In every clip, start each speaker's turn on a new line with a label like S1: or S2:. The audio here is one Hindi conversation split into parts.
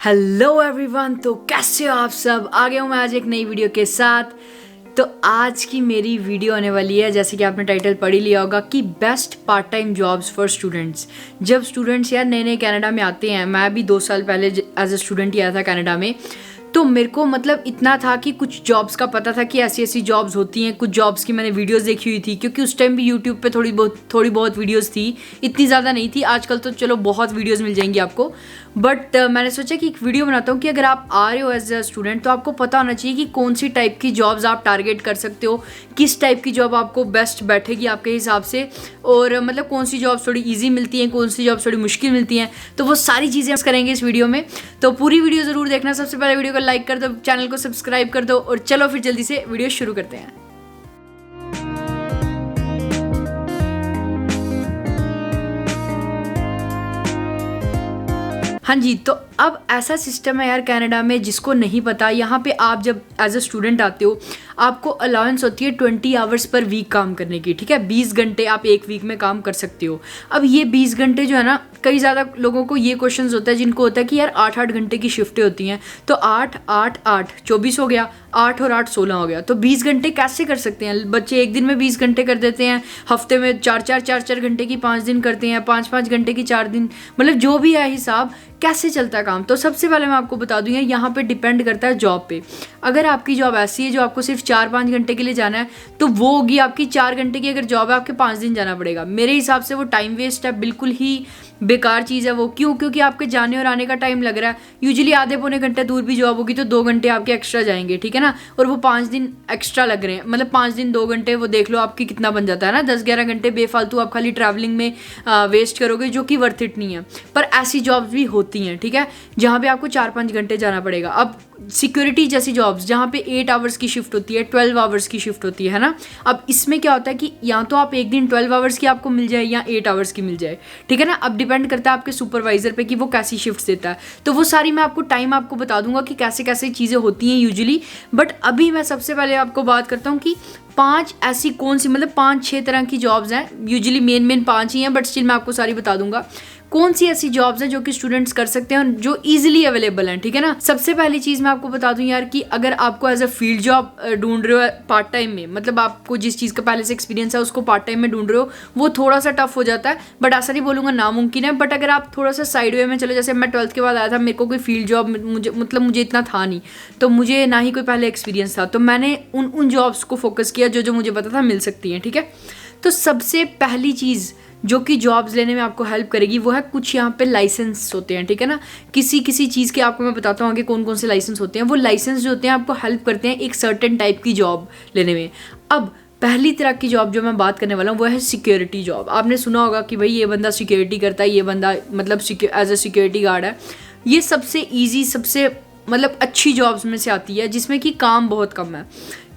S1: हेलो एवरीवन, तो कैसे हो आप सब। आ गया हूँ मैं आज एक नई वीडियो के साथ। तो आज की मेरी वीडियो आने वाली है, जैसे कि आपने टाइटल पढ़ ही लिया होगा, कि best part time jobs for students. जब स्टूडेंट्स यार नए नए कनाडा में आते हैं, मैं भी 2 साल पहले एज अ स्टूडेंट ही आया था कनाडा में, तो मेरे को मतलब इतना था कि कुछ जॉब्स का पता था कि ऐसी ऐसी जॉब्स होती हैं। कुछ जॉब्स की मैंने वीडियोस देखी हुई थी, क्योंकि उस टाइम भी यूट्यूब पे थोड़ी बहुत वीडियोस थी, इतनी ज़्यादा नहीं थी। आजकल तो चलो बहुत वीडियोस मिल जाएंगी आपको, बट मैंने सोचा कि एक वीडियो बनाता हूँ कि अगर आप आ रहे हो एज अ स्टूडेंट तो आपको पता होना चाहिए कि कौन सी टाइप की जॉब्स आप टारगेट कर सकते हो, किस टाइप की जॉब आपको बेस्ट बैठेगी आपके हिसाब से, और मतलब कौन सी जॉब्स थोड़ी ईजी मिलती हैं, कौन सी जॉब्स थोड़ी मुश्किल मिलती हैं। तो वो सारी चीज़ें करेंगे इस वीडियो में, तो पूरी वीडियो ज़रूर देखना। सबसे पहले वीडियो को लाइक कर दो, चैनल को सब्सक्राइब कर दो, और चलो फिर जल्दी से वीडियो शुरू करते हैं। हाँ जी, तो अब ऐसा सिस्टम है यार कनाडा में, जिसको नहीं पता, यहाँ पे आप जब एज अ स्टूडेंट आते हो आपको अलाउंस होती है 20 आवर्स पर वीक काम करने की। ठीक है, 20 घंटे आप एक वीक में काम कर सकते हो। अब ये 20 घंटे जो है ना, कई ज़्यादा लोगों को ये क्वेश्चन होता है जिनको होता है कि यार 8-8 घंटे की शिफ्टें होती हैं, तो 8-8-8 24 हो गया, 8 और 8 16 हो गया। तो 20 घंटे कैसे कर सकते हैं बच्चे? एक दिन में 20 घंटे कर देते हैं, हफ्ते में 4-4 घंटे की 5 दिन करते हैं, 5-5 घंटे की 4 दिन, मतलब जो भी है हिसाब, कैसे चलता है काम। तो सबसे पहले मैं आपको बता दूं यार, यहाँ पे डिपेंड करता है जॉब पे। अगर आपकी जॉब ऐसी है जो आपको सिर्फ 4-5 घंटे के लिए जाना है, तो वो होगी आपकी 4 घंटे की। अगर जॉब है आपके 5 दिन जाना पड़ेगा, मेरे हिसाब से वो टाइम वेस्ट है, बिल्कुल ही बेकार चीज़ है वो। क्यों? क्योंकि आपके जाने और आने का टाइम लग रहा है। यूजुअली आधे पौने घंटे दूर भी जॉब होगी तो 2 घंटे आपके एक्स्ट्रा जाएंगे, ठीक है ना, और वो 5 दिन एक्स्ट्रा लग रहे हैं, मतलब 5 दिन 2 घंटे, वो देख लो आपकी कितना बन जाता है ना, 10-11 घंटे बेफालतू आप खाली ट्रैवलिंग में वेस्ट करोगे, जो कि वर्थ इट नहीं है। पर ऐसी जॉब्स भी होती हैं, ठीक है, जहाँ पे आपको 4-5 घंटे जाना पड़ेगा। अब सिक्योरिटी जैसी जॉब्स जहाँ पे 8 आवर्स की शिफ्ट होती है, 12 आवर्स की शिफ्ट होती है ना। अब इसमें क्या होता है कि या तो आप एक दिन 12 आवर्स की आपको मिल जाए या 8 आवर्स की मिल जाए, ठीक है ना। अब डिपेंड करता है आपके सुपरवाइजर पे कि वो कैसी शिफ्ट देता है। तो वो सारी मैं आपको टाइम आपको बता दूंगा कि कैसे कैसे चीज़ें होती हैं यूजुअली। बट अभी मैं सबसे पहले आपको बात करता हूँ कि 5 ऐसी कौन सी, मतलब 5-6 तरह की जॉब्स हैं। यूजुअली मेन 5 ही हैं, बट स्टिल मैं आपको सारी बता दूंगा कौन सी ऐसी जॉब्स हैं जो कि स्टूडेंट्स कर सकते हैं और जो इजीली अवेलेबल हैं, ठीक है ना। सबसे पहली चीज़ मैं आपको बता दूं यार, कि अगर आपको एज अ फील्ड जॉब ढूंढ रहे हो पार्ट टाइम में, मतलब आपको जिस चीज़ का पहले से एक्सपीरियंस है उसको पार्ट टाइम में ढूंढ रहे हो, वो थोड़ा सा टफ हो जाता है। बट ऐसा नहीं बोलूँगा नामुमकिन है, बट अगर आप थोड़ा सा साइड वे में चलो, जैसे मैं 12th के बाद आया था, मेरे को कोई फील्ड जॉब मुझे इतना था नहीं, तो मुझे ना ही कोई पहले एक्सपीरियंस था, तो मैंने उन जॉब्स को फोकस किया जो मुझे पता था मिल सकती हैं, ठीक है। तो सबसे पहली चीज़ जो कि जॉब्स लेने में आपको हेल्प करेगी वो है, कुछ यहाँ पे लाइसेंस होते हैं, ठीक है ना। किसी चीज़ के आपको मैं बताता हूँ आगे कौन कौन से लाइसेंस होते हैं। वो लाइसेंस जो होते हैं आपको हेल्प करते हैं एक सर्टेन टाइप की जॉब लेने में। अब पहली तरह की जॉब जो मैं बात करने वाला हूँ वो है सिक्योरिटी जॉब। आपने सुना होगा कि भाई ये बंदा सिक्योरिटी करता है, ये बंदा मतलब एज अ सिक्योरिटी गार्ड है। ये सबसे ईजी, सबसे मतलब अच्छी जॉब्स में से आती है, जिसमें कि काम बहुत कम है।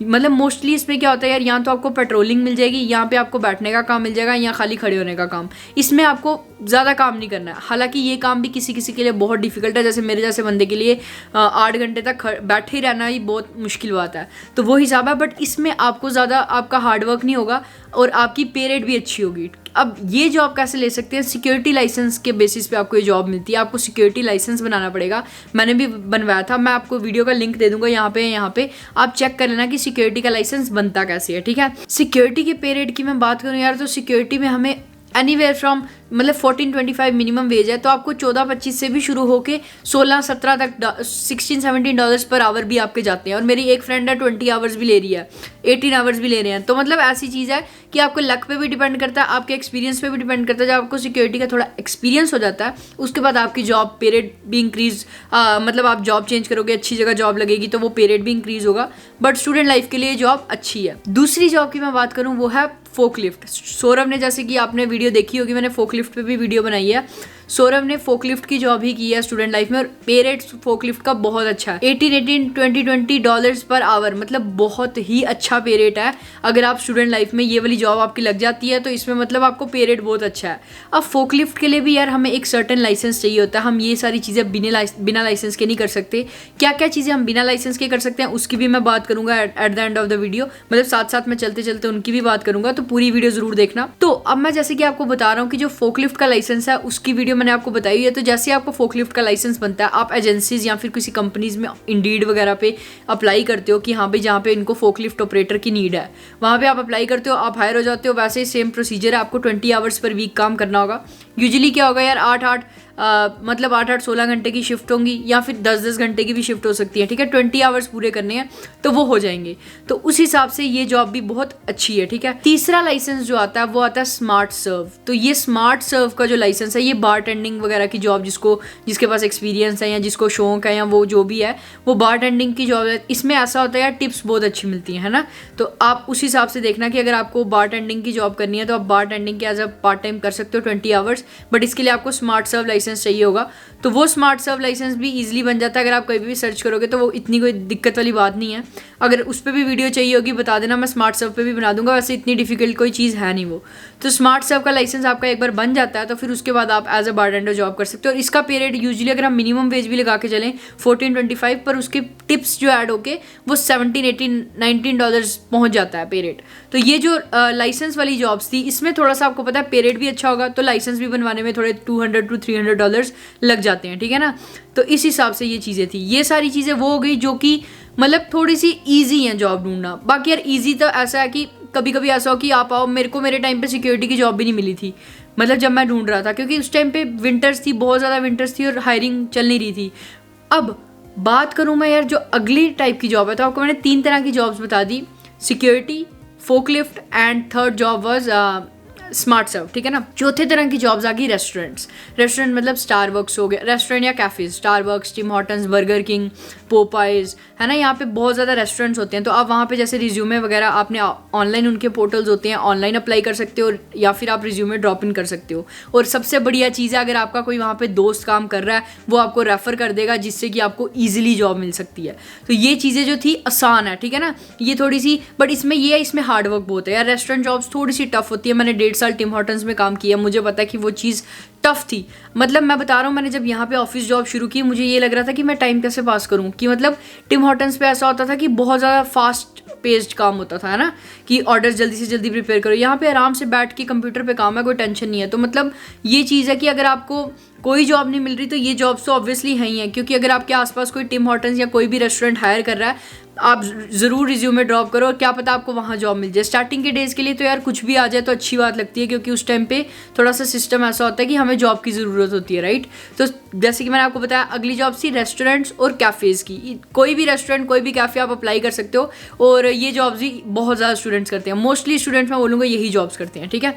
S1: मतलब मोस्टली इसमें क्या होता है यार, यहाँ तो आपको पेट्रोलिंग मिल जाएगी, यहाँ पे आपको बैठने का काम मिल जाएगा, यहाँ खाली खड़े होने का काम। इसमें आपको ज़्यादा काम नहीं करना है। हालांकि ये काम भी किसी के लिए बहुत डिफिकल्ट है, जैसे मेरे जैसे बंदे के लिए 8 घंटे तक बैठे ही रहना ही बहुत मुश्किल बात है, तो वो हिसाब है। बट इसमें आपको ज़्यादा आपका हार्डवर्क नहीं होगा और आपकी पे रेट भी अच्छी होगी। अब ये जॉब कैसे ले सकते हैं? सिक्योरिटी लाइसेंस के बेसिस पे आपको ये जॉब मिलती है। आपको सिक्योरिटी लाइसेंस बनाना पड़ेगा, मैंने भी बनवाया था, मैं आपको वीडियो का लिंक दे दूंगा यहाँ पे आप चेक कर लेना कि सिक्योरिटी का लाइसेंस बनता कैसे है, ठीक है। सिक्योरिटी के पे रेट की मैं बात करूँ यार, तो सिक्योरिटी में हमें एनीवेयर फ्रॉम मतलब 14-25 मिनिमम वेज है, तो आपको 14-25 से भी शुरू होके 16-17 तक $16-17 पर आवर भी आपके जाते हैं। और मेरी एक फ्रेंड है 20 आवर्स भी ले रही है, 18 आवर्स भी ले रहे हैं। तो मतलब ऐसी चीज़ है कि आपको लक पे भी डिपेंड करता है, आपके एक्सपीरियंस पे भी डिपेंड करता है। जब आपको सिक्योरिटी का थोड़ा एक्सपीरियंस हो जाता है उसके बाद आपकी जॉब पे रेट भी इंक्रीज, मतलब आप जॉब चेंज करोगे, अच्छी जगह जॉब लगेगी तो वो पे रेट भी इंक्रीज होगा। बट स्टूडेंट लाइफ के लिए जॉब अच्छी है। दूसरी जॉब की मैं बात करूँ वो है फोकलिफ्ट। सौरभ ने, जैसे कि आपने वीडियो देखी होगी, मैंने फोकलिफ्ट पे भी वीडियो बनाई है। सौरभ ने फोकलिफ्ट की जॉब ही की है स्टूडेंट लाइफ में, और पे रेट फोकलिफ्ट का बहुत अच्छा है, 18-20 डॉलर्स पर आवर, मतलब बहुत ही अच्छा पे रेट है। अगर आप स्टूडेंट लाइफ में ये वाली जॉब आपकी लग जाती है तो इसमें मतलब आपको पे रेट बहुत अच्छा है। अब फोकलिफ्ट के लिए भी यार हमें एक सर्टेन लाइसेंस चाहिए होता है, हम ये सारी चीज़ें बिना लाइसेंस के नहीं कर सकते। क्या क्या चीज़ें हम बिना लाइसेंस के कर सकते हैं उसकी भी मैं बात करूंगा at the end of the video, मतलब साथ साथ में चलते चलते उनकी भी बात करूंगा, तो पूरी वीडियो जरूर देखना। तो अब मैं जैसे कि आपको बता रहा हूँ कि जो फोकलिफ्ट का लाइसेंस है उसकी वीडियो वीडियो मैंने आपको बताई है। तो जैसे आपको फोकलिफ्ट का लाइसेंस बनता है, आप एजेंसीज या फिर किसी कंपनीज में इंडीड वगैरह पे अप्लाई करते हो कि हाँ भाई जहाँ पे इनको फोकलिफ्ट ऑपरेटर की नीड है, वहाँ पे आप अप्लाई करते हो, आप हायर हो जाते हो। वैसे ही सेम प्रोसीजर है, आपको 20 आवर्स पर वीक काम करना होगा। यूजुअली क्या होगा यार, 8-8 16 घंटे की शिफ्ट होंगी या फिर 10-10 घंटे की भी शिफ्ट हो सकती है, ठीक है। 20 आवर्स पूरे करने हैं तो वो हो जाएंगे। तो उस हिसाब से ये जॉब भी बहुत अच्छी है, ठीक है। तीसरा लाइसेंस जो आता है वो आता है स्मार्ट सर्व। तो ये स्मार्ट सर्व का जो लाइसेंस है, ये बार टेंडिंग वगैरह की जॉब, जिसके पास एक्सपीरियंस है या जिसको शौक है या वो जो भी है, वो बार टेंडिंग की जॉब है। इसमें ऐसा होता है यार, टिप्स बहुत अच्छी मिलती है ना। तो आप उस हिसाब से देखना कि अगर आपको बार टेंडिंग की जॉब करनी है तो आप बार टेंडिंग के एज अ पार्ट टाइम कर सकते हो 20 आवर्स, बट इसके लिए आपको स्मार्ट सर्व लाइसेंस चाहिए होगा। तो वो स्मार्ट सर्व लाइसेंस भी इजीली बन जाता है, अगर आप कहीं भी सर्च करोगे तो वो इतनी कोई दिक्कत वाली बात नहीं है। अगर उस पर भी वीडियो चाहिए होगी बता देना, मैं स्मार्ट सर्व पे भी बना दूंगा, वैसे इतनी डिफिकल्ट कोई चीज़ है नहीं वो। तो स्मार्ट सर्व का लाइसेंस आपका एक बार बन जाता है तो फिर उसके बाद आप एज अ बारटेंडर जॉब कर सकते हो। और इसका पे रेट यूजुअली अगर हम मिनिमम वेज भी लगा के चलें 14-25, पर उसके टिप्स जो ऐड होके वो $17-18-19 पहुंच जाता है पे रेट। तो ये जो लाइसेंस वाली जॉब्स थी, इसमें थोड़ा सा आपको पता है पे रेट भी अच्छा होगा, तो लाइसेंस भी बनवाने में थोड़े $200-300 लग जाते हैं, ठीक है ना। तो इस हिसाब से ये चीज़ें थी। ये सारी चीज़ें वो हो गई जो कि मतलब थोड़ी सी ईजी हैं जॉब ढूंढना। बाकी यार ईजी तो ऐसा है कि कभी कभी ऐसा हो कि आप आओ, मेरे टाइम पे सिक्योरिटी की जॉब भी नहीं मिली थी, मतलब जब मैं ढूंढ रहा था, क्योंकि उस टाइम पे विंटर्स थी, बहुत ज़्यादा विंटर्स थी और हायरिंग चल नहीं रही थी। अब बात करूँ मैं यार जो अगली टाइप की जॉब है, तो आपको मैंने 3 तरह की जॉब्स बता दी, security, forklift and third job was smart serve, ठीक है ना। चौथे तरह की जॉब्स आ गई रेस्टोरेंट मतलब स्टारबक्स हो गया, रेस्टोरेंट या cafes, Starbucks, Tim Hortons, Burger King, Popeyes, है ना। यहाँ पे बहुत ज़्यादा रेस्टोरेंट्स होते हैं, तो आप वहाँ पे जैसे रिज्यूमे वगैरह आपने ऑनलाइन, उनके पोर्टल्स होते हैं, ऑनलाइन अप्लाई कर सकते हो या फिर आप रिज्यूमे ड्रॉप इन कर सकते हो। और सबसे बढ़िया चीज़ है, अगर आपका कोई वहाँ पे दोस्त काम कर रहा है वो आपको रेफ़र कर देगा, जिससे कि आपको ईजिली जॉब मिल सकती है। तो ये चीज़ें जो थी आसान है, ठीक है ना। ये थोड़ी सी, बट इसमें ये है, इसमें हार्डवर्क बहुत है यार। रेस्टोरेंट जॉब्स थोड़ी सी टफ होती है। मैंने 1.5 साल टिम हॉर्टन्स में काम किया, मुझे पता है कि वो चीज़ टफ थी। मतलब मैं बता रहा हूँ, मैंने जब यहाँ पे ऑफिस जॉब शुरू की, मुझे ये लग रहा था कि मैं टाइम कैसे पास करूँ, कि मतलब टिम हॉर्टन्स पे ऐसा होता था कि बहुत ज़्यादा फास्ट पेस्ड काम होता था, है ना, कि ऑर्डर जल्दी से जल्दी प्रिपेयर करो। यहाँ पे आराम से बैठ के कंप्यूटर पे काम है, कोई टेंशन नहीं है। तो मतलब ये चीज़ है कि अगर आपको कोई जॉब नहीं मिल रही तो ये जॉब्स तो ऑब्वियसली है ही है, क्योंकि अगर आपके आसपास कोई टिम हॉर्टन्स या कोई भी रेस्टोरेंट हायर कर रहा है, आप ज़रूर रिज्यूमे ड्रॉप करो, और क्या पता आपको वहाँ जॉब मिल जाए। स्टार्टिंग के डेज़ के लिए तो यार कुछ भी आ जाए तो अच्छी बात लगती है, क्योंकि उस टाइम पे थोड़ा सा सिस्टम ऐसा होता है कि हमें जॉब की ज़रूरत होती है, राइट। तो जैसे कि मैंने आपको बताया, अगली जॉब थी रेस्टोरेंट्स और कैफ़ेज़ की। कोई भी रेस्टोरेंट, कोई भी कैफ़े आप अप्लाई कर सकते हो, और ये जॉब्स भी बहुत ज़्यादा स्टूडेंट्स करते हैं। मोस्टली स्टूडेंट्स मैं बोलूँगा यही जॉब्स करते हैं, ठीक है।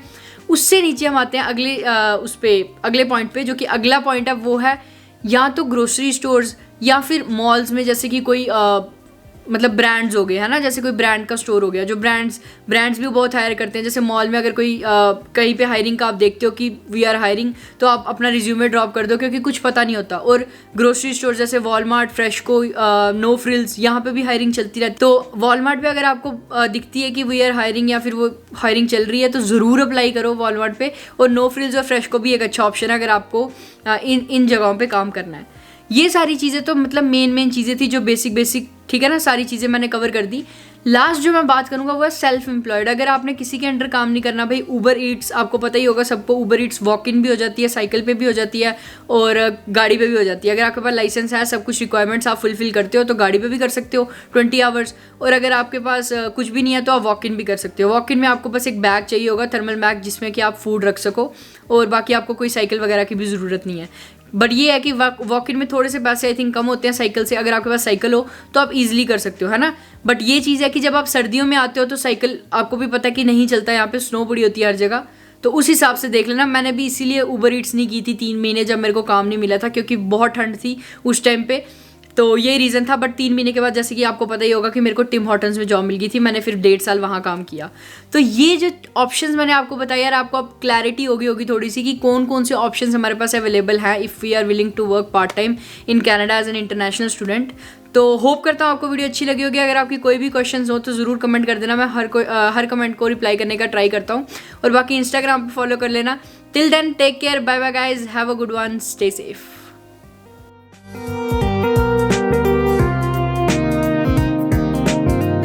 S1: उससे नीचे हम आते हैं अगले पॉइंट पे, जो कि अगला पॉइंट है वो है या तो ग्रोसरी स्टोर्स या फिर मॉल्स में, जैसे कि कोई मतलब ब्रांड्स हो गए, है ना, जैसे कोई ब्रांड का स्टोर हो गया, जो ब्रांड्स भी बहुत हायर करते हैं। जैसे मॉल में अगर कोई कहीं पे हायरिंग का आप देखते हो कि वी आर हायरिंग, तो आप अपना रिज्यूमे ड्रॉप कर दो, क्योंकि कुछ पता नहीं होता। और ग्रोसरी स्टोर जैसे वॉलमार्ट, फ्रेशको, नो फ्रिल्स, यहाँ पे भी हायरिंग चलती रहती। तो वॉलमार्ट पे अगर आपको दिखती है कि वी आर हायरिंग या फिर वो हायरिंग चल रही है, तो ज़रूर अप्लाई करो वॉलमार्ट पे। और नो फ्रिल्स और फ्रेशको भी एक अच्छा ऑप्शन है अगर आपको इन जगहों पर काम करना है। ये सारी चीज़ें तो मतलब मेन चीज़ें थी जो बेसिक, ठीक है ना, सारी चीज़ें मैंने कवर कर दी। लास्ट जो मैं बात करूँगा वो है सेल्फ एम्प्लॉयड। अगर आपने किसी के अंडर काम नहीं करना, भाई उबर ईट्स, आपको पता ही होगा सबको, उबर ईट्स वॉक इन भी हो जाती है, साइकिल पे भी हो जाती है और गाड़ी पे भी हो जाती है। अगर आपके पास लाइसेंस है, सब कुछ रिक्वायरमेंट्स आप फुलफिल करते हो, तो गाड़ी पे भी कर सकते हो 20 आवर्स। और अगर आपके पास कुछ भी नहीं है तो आप वॉक इन भी कर सकते हो। वॉक इन में आपको बस एक बैग चाहिए होगा, थर्मल बैग, जिसमें कि आप फूड रख सको, और बाकी आपको कोई साइकिल वगैरह की भी ज़रूरत नहीं है। बट ये है कि वॉक इन में थोड़े से पैसे आई थिंक कम होते हैं साइकिल से। अगर आपके पास साइकिल हो तो आप इजीली कर सकते हो, है ना। बट ये चीज़ है कि जब आप सर्दियों में आते हो तो साइकिल आपको भी पता है कि नहीं चलता, यहाँ पे स्नो पड़ी होती है हर जगह। तो उस हिसाब से देख लेना। मैंने भी इसीलिए उबर ईट्स नहीं की थी 3 महीने, जब मेरे को काम नहीं मिला था, क्योंकि बहुत ठंड थी उस टाइम पे। तो यही रीज़न था। बट 3 महीने के बाद, जैसे कि आपको पता ही होगा कि मेरे को टिम हॉर्टन्स में जॉब मिल गई थी, मैंने फिर 1.5 साल वहाँ काम किया। तो ये जो ऑप्शंस मैंने आपको बताया यार, आपको अब क्लैरिटी होगी थोड़ी सी कि कौन कौन से ऑप्शंस हमारे पास अवेलेबल है if we are willing to work part time in Canada as an international student. तो होप करता हूँ आपको वीडियो अच्छी लगी होगी। अगर आपकी कोई भी क्वेश्चंस हो तो ज़रूर कमेंट कर देना, मैं हर कमेंट को रिप्लाई करने का ट्राई करता हूँ। और बाकी इंस्टाग्राम पर फॉलो कर लेना। Till then take care, bye bye guys, have a good one, stay safe.